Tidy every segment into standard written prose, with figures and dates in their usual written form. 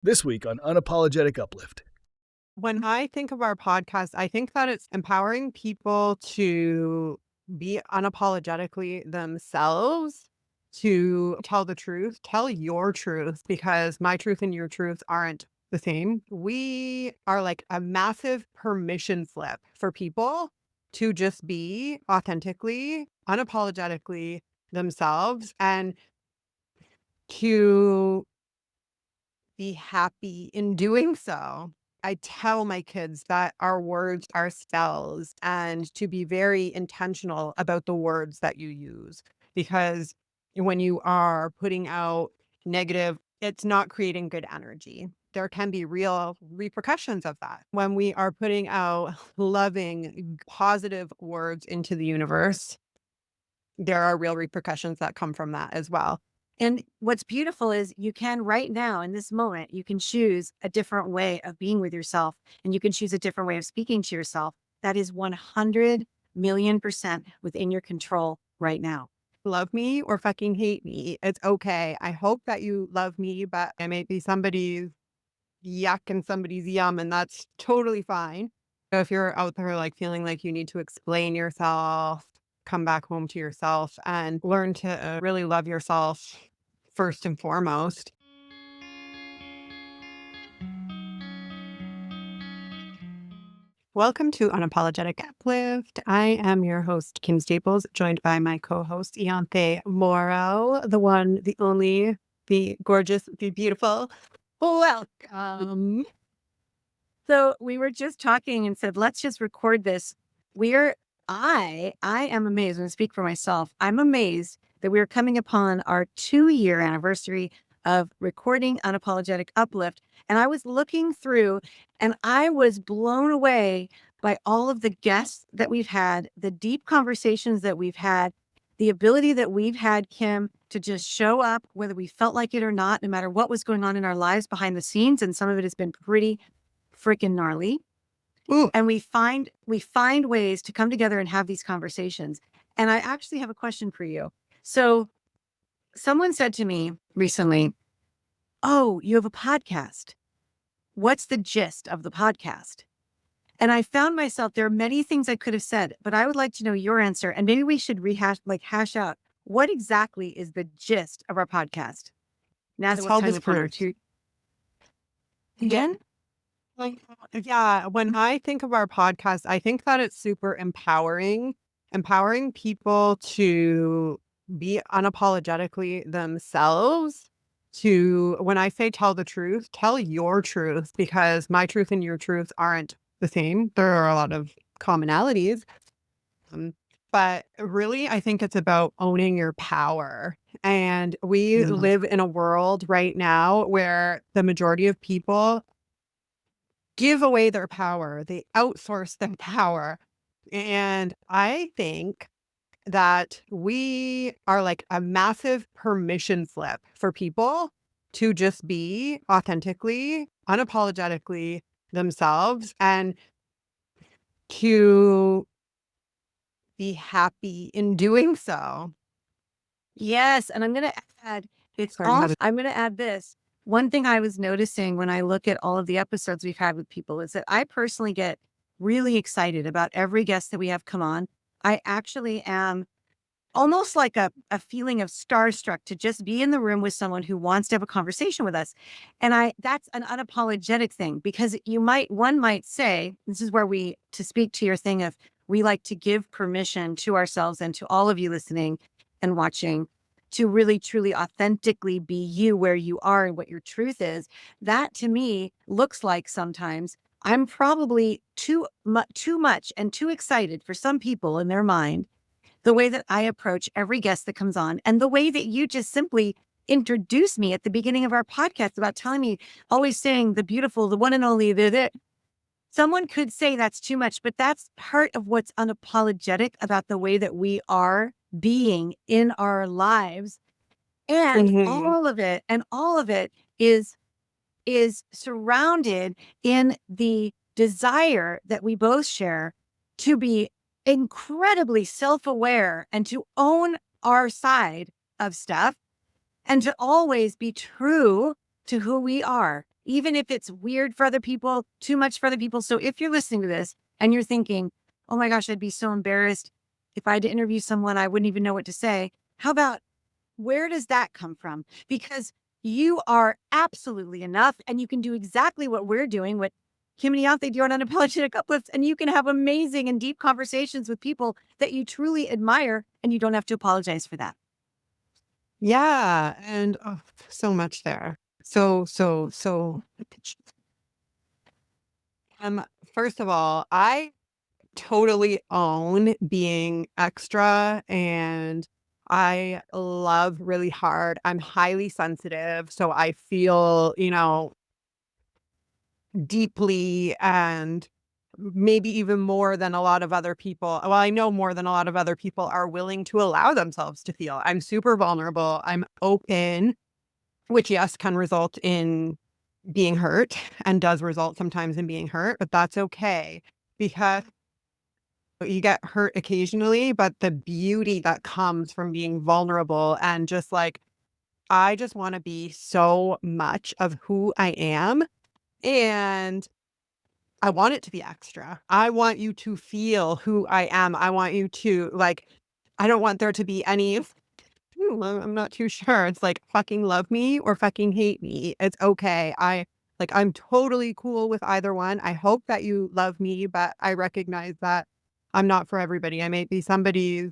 This week on Unapologetic Uplift. When I think of our podcast, I think that it's empowering people to be unapologetically themselves, to tell the truth, tell your truth, because my truth and your truth aren't the same. We are like a massive permission slip for people to just be authentically, unapologetically themselves and to be happy in doing so. I tell my kids that our words are spells and to be very intentional about the words that you use because when you are putting out negative, it's not creating good energy. There can be real repercussions of that. When we are putting out loving, positive words into the universe, there are real repercussions that come from that as well. And what's beautiful is you can right now in this moment, you can choose a different way of being with yourself and you can choose a different way of speaking to yourself. That is 100,000,000% within your control right now. Love me or fucking hate me. It's okay. I hope that you love me, but I may be somebody's yuck and somebody's yum, and that's totally fine. So if you're out there like feeling like you need to explain yourself, come back home to yourself and learn to really love yourself first and foremost. Welcome to Unapologetic Uplift. I am your host, Kim Staples, joined by my co-host, Ianthe Mauro, the one, the only, the gorgeous, the beautiful. Welcome. So we were just talking and said, let's just record this. I am amazed when I speak for myself. I'm amazed that we are coming upon our 2-year anniversary of recording Unapologetic Uplift. And I was looking through and I was blown away by all of the guests that we've had, the deep conversations that we've had, the ability that we've had, Kim, to just show up, whether we felt like it or not, no matter what was going on in our lives behind the scenes. And some of it has been pretty freaking gnarly. Ooh. And we find ways to come together and have these conversations. And I actually have a question for you. So someone said to me recently, "Oh, you have a podcast. What's the gist of the podcast?" And I found myself, there are many things I could have said, but I would like to know your answer. And maybe we should hash out what exactly is the gist of our podcast. Now It's that we're called coming this upon our proof. two again. Like, yeah, when I think of our podcast, I think that it's super empowering people to be unapologetically themselves. To, when I say tell the truth, tell your truth, because my truth and your truth aren't the same. There are a lot of commonalities. Um, but really, I think it's about owning your power. And we live in a world right now where the majority of people give away their power. They outsource their power. And I think that we are like a massive permission slip for people to just be authentically, unapologetically themselves and to be happy in doing so. Yes, and I'm going to add, Sorry, I had I'm going to add this. One thing I was noticing when I look at all of the episodes we've had with people is that I personally get really excited about every guest that we have come on. I actually am almost like a feeling of starstruck to just be in the room with someone who wants to have a conversation with us. And that's an unapologetic thing because one might say, this is where to speak to your thing of, we like to give permission to ourselves and to all of you listening and watching to really truly authentically be you where you are and what your truth is. That to me looks like sometimes I'm probably too much and too excited for some people in their mind, the way that I approach every guest that comes on and the way that you just simply introduced me at the beginning of our podcast about telling me, always saying the beautiful, the one and only, the. Someone could say that's too much, but that's part of what's unapologetic about the way that we are being in our lives. And Mhm. all of it is surrounded in the desire that we both share to be incredibly self-aware and to own our side of stuff and to always be true to who we are. even if it's weird for other people, too much for other people. So if you're listening to this and you're thinking, oh my gosh, I'd be so embarrassed if I had to interview someone, I wouldn't even know what to say. How about, where does that come from? Because you are absolutely enough and you can do exactly what we're doing, what Kim and Ianthe do on Unapologetic Uplift, and you can have amazing and deep conversations with people that you truly admire, and you don't have to apologize for that. Yeah. And so much there. So. First of all, I totally own being extra and I love really hard. I'm highly sensitive. So I feel, deeply and maybe even more than a lot of other people. Well, I know more than a lot of other people are willing to allow themselves to feel. I'm super vulnerable. I'm open, which, yes, can result in being hurt and does result sometimes in being hurt, but that's okay because you get hurt occasionally. But the beauty that comes from being vulnerable and just like, I just want to be so much of who I am. And I want it to be extra. I want you to feel who I am. I want you to like, I don't want there to be any, I'm not too sure. It's like fucking love me or fucking hate me. It's okay. I'm totally cool with either one. I hope that you love me, but I recognize that I'm not for everybody. I may be somebody's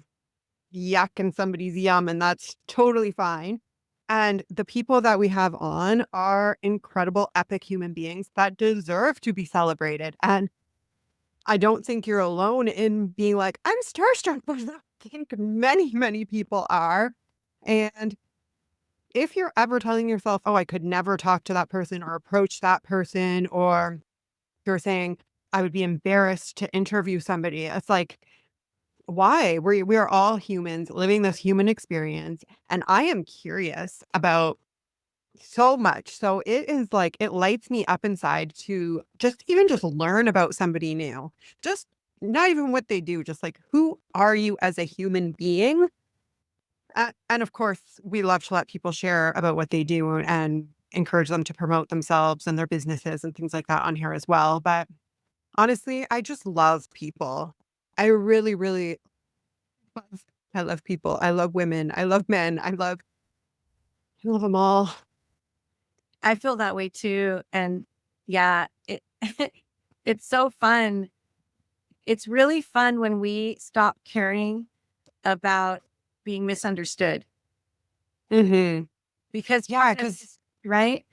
yuck and somebody's yum, and that's totally fine. And the people that we have on are incredible, epic human beings that deserve to be celebrated. And I don't think you're alone in being like, I'm starstruck, but I think many, many people are. And if you're ever telling yourself, oh, I could never talk to that person or approach that person, or you're saying, I would be embarrassed to interview somebody, it's like, why? We are all humans living this human experience. And I am curious about so much. So it is like, it lights me up inside to just learn about somebody new. Just not even what they do, just like, who are you as a human being? And of course, we love to let people share about what they do and encourage them to promote themselves and their businesses and things like that on here as well. But honestly, I just love people. I really, really love, I love people. I love women. I love men. I love them all. I feel that way too. And yeah, it's so fun. It's really fun when we stop caring about being misunderstood, Hmm. because Yeah, because right?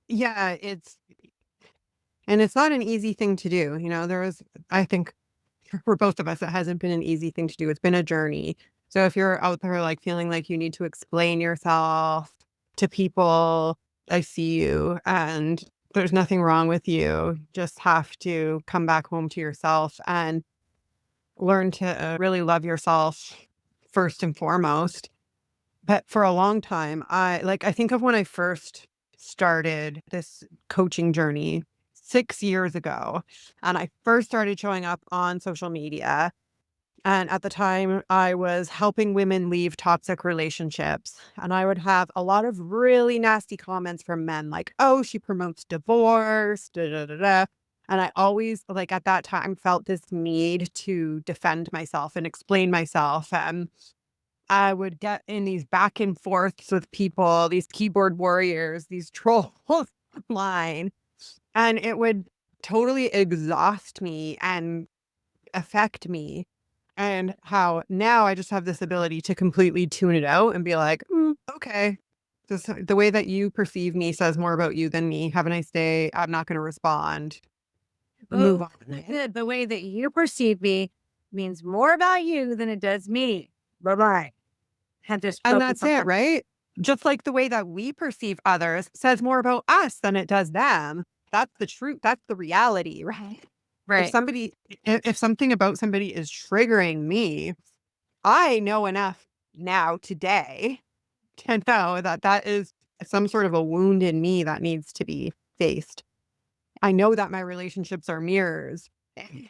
yeah, it's not an easy thing to do. I think for both of us, it hasn't been an easy thing to do. It's been a journey. So if you're out there like feeling like you need to explain yourself to people, I see you and there's nothing wrong with you. Just have to come back home to yourself and learn to really love yourself first and foremost. But for a long time, I think of when I first started this coaching journey 6 years ago, and I first started showing up on social media. And at the time, I was helping women leave toxic relationships. And I would have a lot of really nasty comments from men like, oh, she promotes divorce, da da da da. And I always, like, at that time, felt this need to defend myself and explain myself. And I would get in these back and forths with people, these keyboard warriors, these trolls online, and it would totally exhaust me and affect me. And how now I just have this ability to completely tune it out and be like, okay, the way that you perceive me says more about you than me. Have a nice day. I'm not going to respond. Move on. The way that you perceive me means more about you than it does me. Bye bye. Had this And that's it, right? Just like the way that we perceive others says more about us than it does them. That's the truth. That's the reality, right? If right. somebody, if something about somebody is triggering me, I know enough now today to know that that is some sort of a wound in me that needs to be faced. I know that my relationships are mirrors and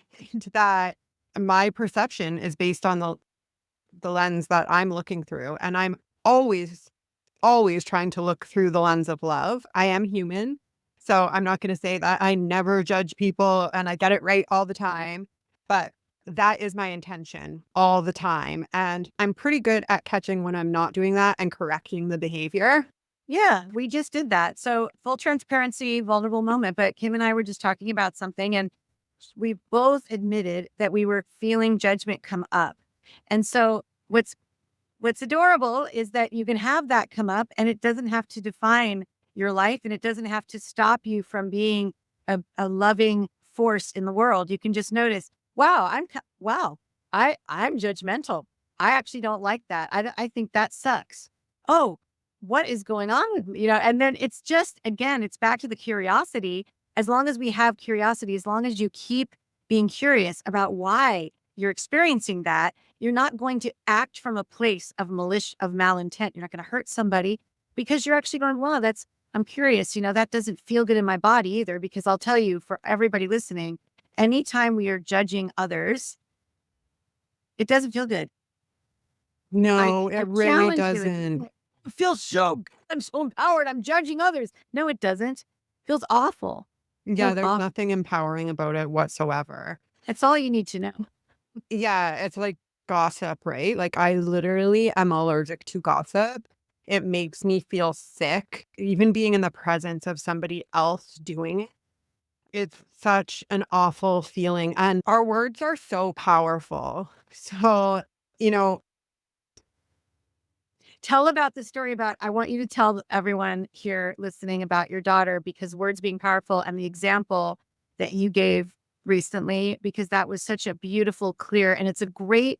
that my perception is based on the lens that I'm looking through. And I'm always, always trying to look through the lens of love. I am human. So I'm not going to say that I never judge people and I get it right all the time, but that is my intention all the time. And I'm pretty good at catching when I'm not doing that and correcting the behavior. Yeah, we just did that. So full transparency, vulnerable moment. But Kim and I were just talking about something, and we both admitted that we were feeling judgment come up. And so what's adorable is that you can have that come up and it doesn't have to define your life, and it doesn't have to stop you from being a loving force in the world. You can just notice, wow, I'm judgmental. I actually don't like that. I think that sucks. Oh, what is going on with me? And then it's just, again, it's back to the curiosity. As long as we have curiosity, as long as you keep being curious about why you're experiencing that, you're not going to act from a place of malintent. You're not going to hurt somebody because you're actually going, wow, I'm curious, that doesn't feel good in my body either. Because I'll tell you, for everybody listening, anytime we are judging others, it doesn't feel good. No, it really challenge you. doesn't. It feels so good. I'm so empowered. I'm judging others. No, it doesn't. It feels awful. Yeah, Feels there's awful. nothing empowering about it whatsoever. That's all you need to know. Yeah, it's like gossip, right? Like I literally am allergic to gossip. It makes me feel sick. Even being in the presence of somebody else doing it, it's such an awful feeling. And our words are so powerful. So, you know, Tell about the story about, I want you to tell everyone here listening about your daughter, because words being powerful, and the example that you gave recently, because that was such a beautiful, clear, and it's a great,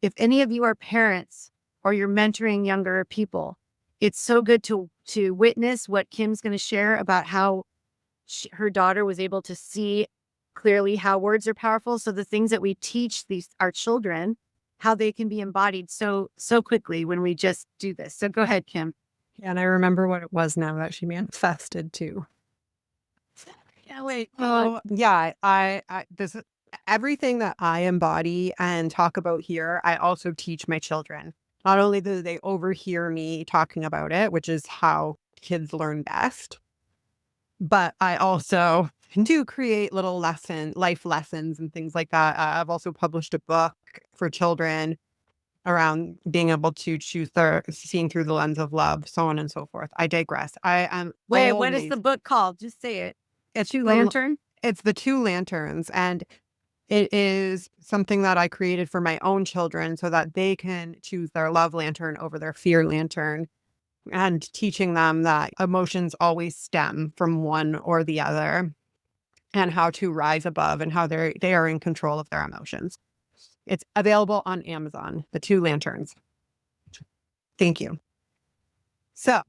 if any of you are parents or you're mentoring younger people, it's so good to witness what Kim's going to share about how her daughter was able to see clearly how words are powerful. So the things that we teach our children, how they can be embodied so quickly when we just do this. So go ahead, Kim. and I remember what it was now that she manifested too. Yeah, wait. Oh, yeah, this everything that I embody and talk about here, I also teach my children. Not only do they overhear me talking about it, which is how kids learn best, but I also do create little life lessons and things like that. I've also published a book for children around being able to seeing through the lens of love, so on and so forth. I digress. I am Wait, what is always, the book called? Just say it. it's Two the Lantern? it's the Two Lanterns, and it is something that I created for my own children so that they can choose their love lantern over their fear lantern, and teaching them that emotions always stem from one or the other, and how to rise above, and how they are in control of their emotions. It's available on Amazon, the Two Lanterns. Thank you. So,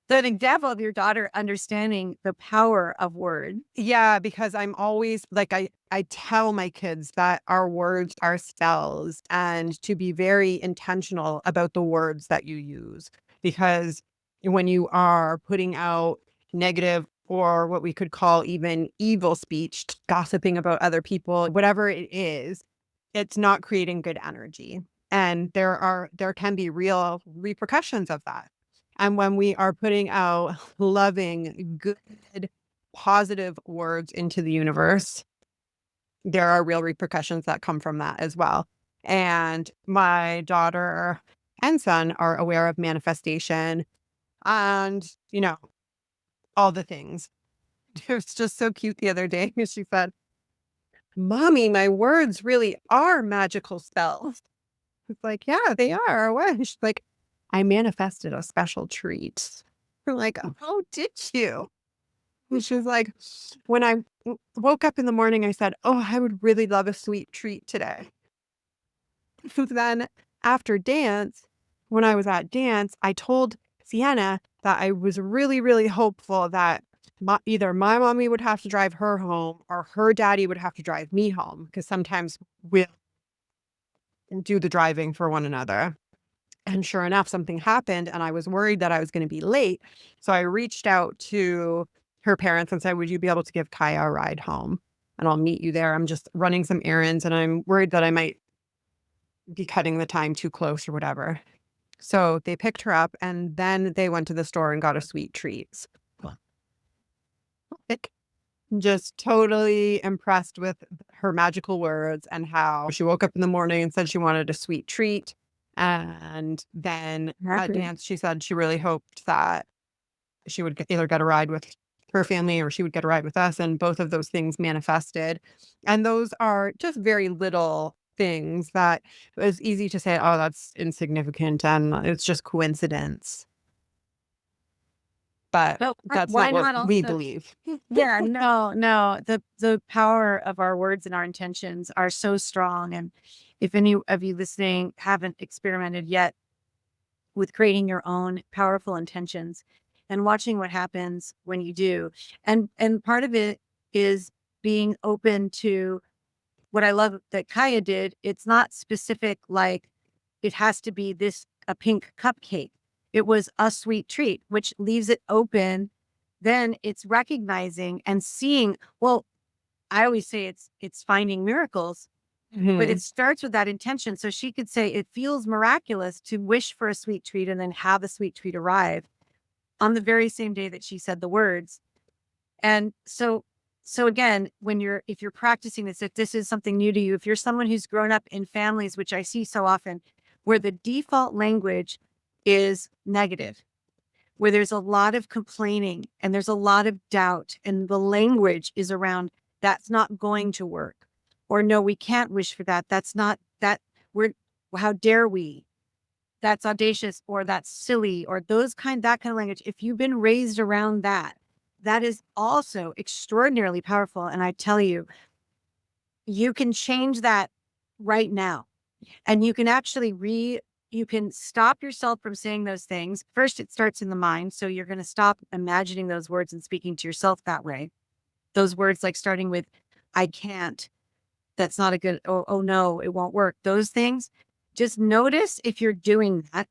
So an example of your daughter understanding the power of word. yeah, because I'm always like, I tell my kids that our words are spells, and to be very intentional about the words that you use. Because when you are putting out negative, or what we could call even evil speech, gossiping about other people, whatever it is, it's not creating good energy. And there can be real repercussions of that. And when we are putting out loving, good, positive words into the universe, there are real repercussions that come from that as well. And my daughter and son are aware of manifestation and, all the things. It was just so cute the other day. She said, "Mommy, my words really are magical spells." It's like, yeah, they are. What? She's like, "I manifested a special treat." We're like, "Oh, did you?" And she was like, "When I woke up in the morning, I said, oh, I would really love a sweet treat today." So then after dance, when I was at dance, I told Sienna that I was really, really hopeful that either my mommy would have to drive her home or her daddy would have to drive me home, because sometimes we'll do the driving for one another. And sure enough, something happened and I was worried that I was going to be late. So I reached out to her parents and said, "Would you be able to give Kaia a ride home? And I'll meet you there. I'm just running some errands and I'm worried that I might be cutting the time too close or whatever." So they picked her up and then they went to the store and got a sweet treat. Like, just totally impressed with her magical words and how she woke up in the morning and said she wanted a sweet treat. And then at Happy. dance, she said she really hoped that she would either get a ride with her family or she would get a ride with us. And both of those things manifested. And those are just very little things that it's easy to say, oh, that's insignificant and it's just coincidence. But But that's why not what not we also? believe. Yeah, no. The power of our words and our intentions are so strong. And if any of you listening haven't experimented yet with creating your own powerful intentions and watching what happens when you do. And part of it is being open to what I love that Kaia did. It's not specific, like it has to be a pink cupcake. It was a sweet treat, which leaves it open. Then it's recognizing and seeing, well, I always say it's finding miracles, but it starts with that intention. So she could say it feels miraculous to wish for a sweet treat and then have a sweet treat arrive on the very same day that she said the words. And so again, if you're practicing this, if this is something new to you, if you're someone who's grown up in families, which I see so often, where the default language is negative, where there's a lot of complaining and there's a lot of doubt, and the language is around that's not going to work, or no, we can't wish for that. That's not that we're, how dare we? That's audacious, or that's silly, or that kind of language. If you've been raised around that, that is also extraordinarily powerful. And I tell you, you can change that right now. And you can actually you can stop yourself from saying those things. First, it starts in the mind. So you're going to stop imagining those words and speaking to yourself that way. Those words, like starting with, I can't, that's not a good, oh no, it won't work. Those things, just notice if you're doing that.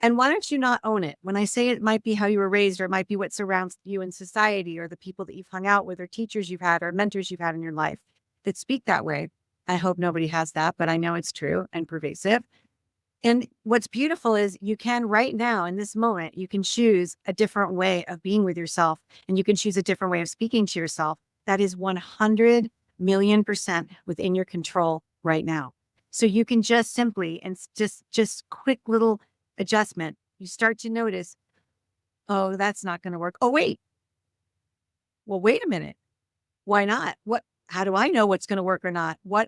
And why don't you not own it? When I say it might be how you were raised, or it might be what surrounds you in society, or the people that you've hung out with, or teachers you've had, or mentors you've had in your life that speak that way. I hope nobody has that, but I know it's true and pervasive. And what's beautiful is you can right now in this moment, you can choose a different way of being with yourself, and you can choose a different way of speaking to yourself. That is 100,000,000% within your control right now. So you can just simply, and just quick little adjustment, you start to notice, oh, that's not going to work. Oh, wait. Well, wait a minute. Why not? How do I know what's going to work or not? How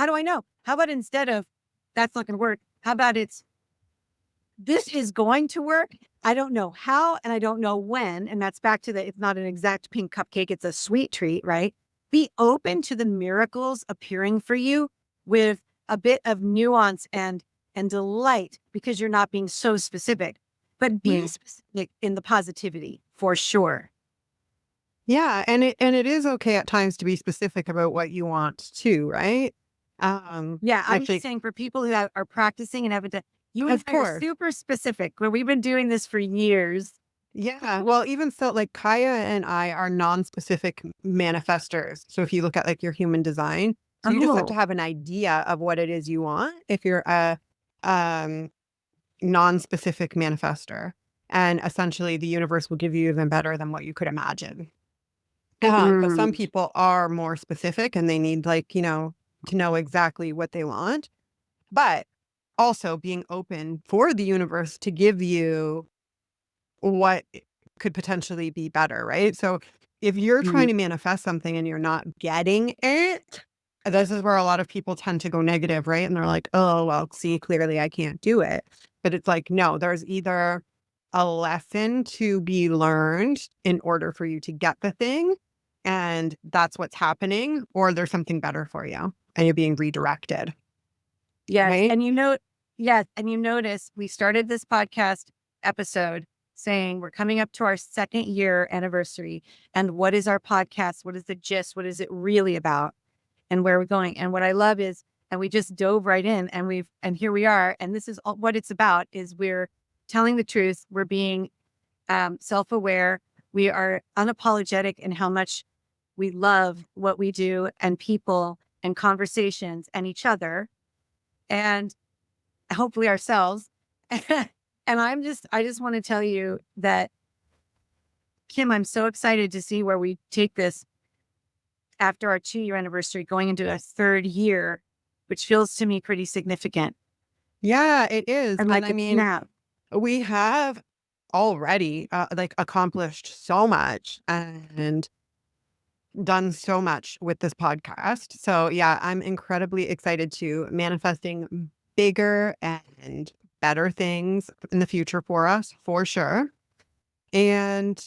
do I know? How about instead of that's not going to work, how about this is going to work. I don't know how, and I don't know when. And that's back to it's not an exact pink cupcake. It's a sweet treat, right? Be open to the miracles appearing for you with a bit of nuance and delight, because you're not being so specific, but be specific in the positivity for sure. Yeah, and it is okay at times to be specific about what you want too, right? Yeah, I I'm just think, saying for people who are practicing and haven't done, you and of I are course. super specific, but we've been doing this for years. Yeah, well, even so, like Kaia and I are non-specific manifestors. So if you look at like your human design, so you just have to have an idea of what it is you want if you're a um non-specific manifester. And essentially the universe will give you even better than what you could imagine. But some people are more specific and they need to know exactly what they want. But also being open for the universe to give you what could potentially be better, right? So if you're trying to manifest something and you're not getting it, this is where a lot of people tend to go negative, right? And they're like, oh, well, see, clearly I can't do it. But it's like, no, there's either a lesson to be learned in order for you to get the thing, and that's what's happening, or there's something better for you and you're being redirected. Yes. Right? And yes. And you notice we started this podcast episode saying we're coming up to our 2nd year anniversary. And what is our podcast? What is the gist? What is it really about? And where are we going? And what I love is, and we just dove right in, and here we are. And this is what it's about, is we're telling the truth. We're being self-aware. We are unapologetic in how much we love what we do and people and conversations and each other, and hopefully ourselves. And I just want to tell you that Kim, I'm so excited to see where we take this after our 2-year anniversary, going into a 3rd year, which feels to me pretty significant. Yeah, it is. I'm And like, I a mean, snap. we have already like accomplished so much and done so much with this podcast. So yeah, I'm incredibly excited to manifesting bigger and better things in the future for us, for sure. And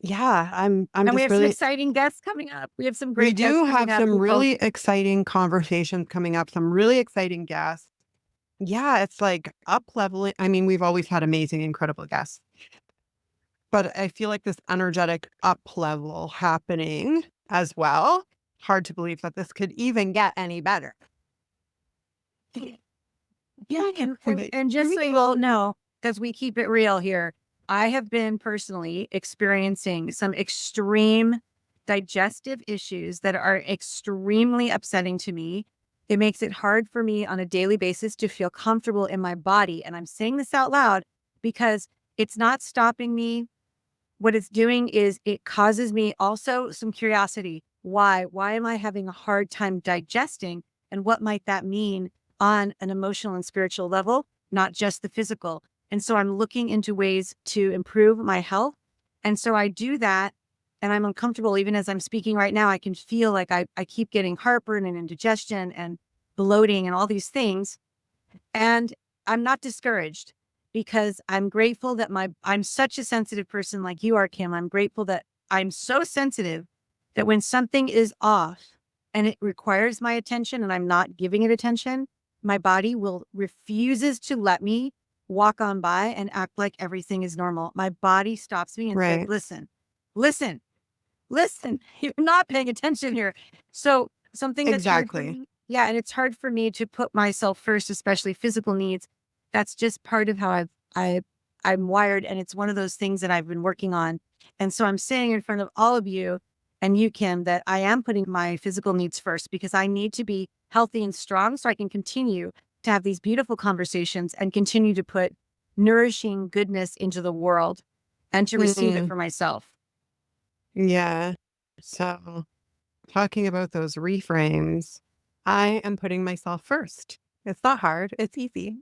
yeah, I'm And we just have some really exciting guests coming up. We have some we great guests do coming have up. some People, really exciting conversations coming up, some really exciting guests. Yeah, it's like up leveling. I mean, we've always had amazing, incredible guests, but I feel like this energetic up level happening as well. Hard to believe that this could even get any better. yeah, and just so you all know, because we keep it real here, I have been personally experiencing some extreme digestive issues that are extremely upsetting to me. It makes it hard for me on a daily basis to feel comfortable in my body. And I'm saying this out loud because it's not stopping me. What it's doing is it causes me also some curiosity. Why? Why am I having a hard time digesting? And what might that mean on an emotional and spiritual level, not just the physical? And so I'm looking into ways to improve my health. And so I do that. And I'm uncomfortable. Even as I'm speaking right now, I can feel like I keep getting heartburn and indigestion and bloating and all these things. And I'm not discouraged because I'm grateful that I'm such a sensitive person like you are, Kim. I'm grateful that I'm so sensitive that when something is off and it requires my attention and I'm not giving it attention, my body will refuses to let me walk on by and act like everything is normal. My body stops me and says, Right. listen, listen, listen, you're not paying attention here. So something that's hard for Exactly. me. Yeah. And it's hard for me to put myself first, especially physical needs. That's just part of how I'm wired. And it's one of those things that I've been working on. And so I'm saying in front of all of you and you, Kim, that I am putting my physical needs first because I need to be healthy and strong so I can continue to have these beautiful conversations and continue to put nourishing goodness into the world and to receive it Mm, for myself. yeah. So talking about those reframes, I am putting myself first. It's not hard. It's easy.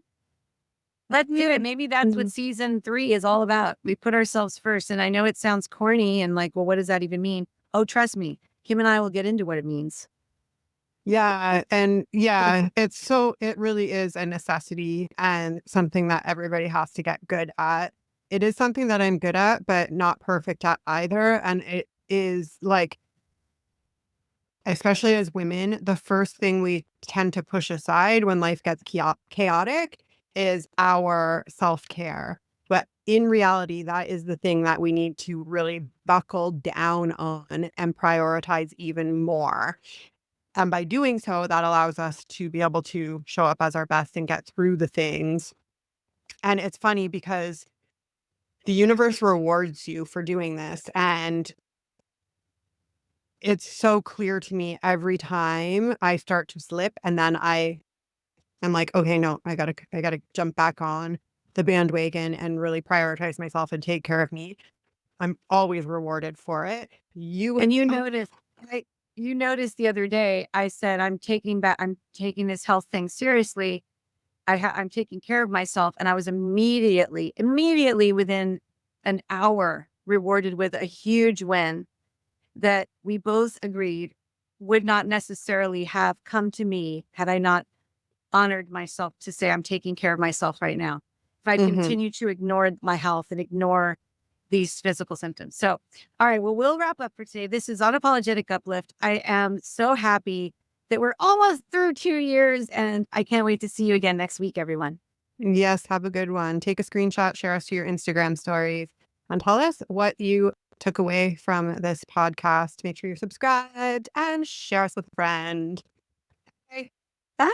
Let's do it. Maybe that's what Mhm. season 3 is all about. We put ourselves first. And I know it sounds corny and like, well, what does that even mean? Oh, trust me, Kim and I will get into what it means. Yeah. And yeah, it really is a necessity and something that everybody has to get good at. It is something that I'm good at, but not perfect at either. And it is like, especially as women, the first thing we tend to push aside when life gets chaotic is our self-care. But in reality, that is the thing that we need to really buckle down on and prioritize even more. And by doing so, that allows us to be able to show up as our best and get through the things. And it's funny because the universe rewards you for doing this. And it's so clear to me every time I start to slip and then I'm like, okay, no, I gotta jump back on the bandwagon and really prioritize myself and take care of me. I'm always rewarded for it. And I, you noticed the other day, I said, I'm taking this health thing seriously. I'm taking care of myself. And I was immediately within an hour rewarded with a huge win that we both agreed would not necessarily have come to me had I not honored myself to say, I'm taking care of myself right now. If I Mhm. continue to ignore my health and ignore these physical symptoms. So, all right, well, we'll wrap up for today. This is Unapologetic Uplift. I am so happy that we're almost through 2 years and I can't wait to see you again next week, everyone. Yes, have a good one. Take a screenshot, share us to your Instagram stories, and tell us what you took away from this podcast. Make sure you're subscribed and share us with a friend. Bye.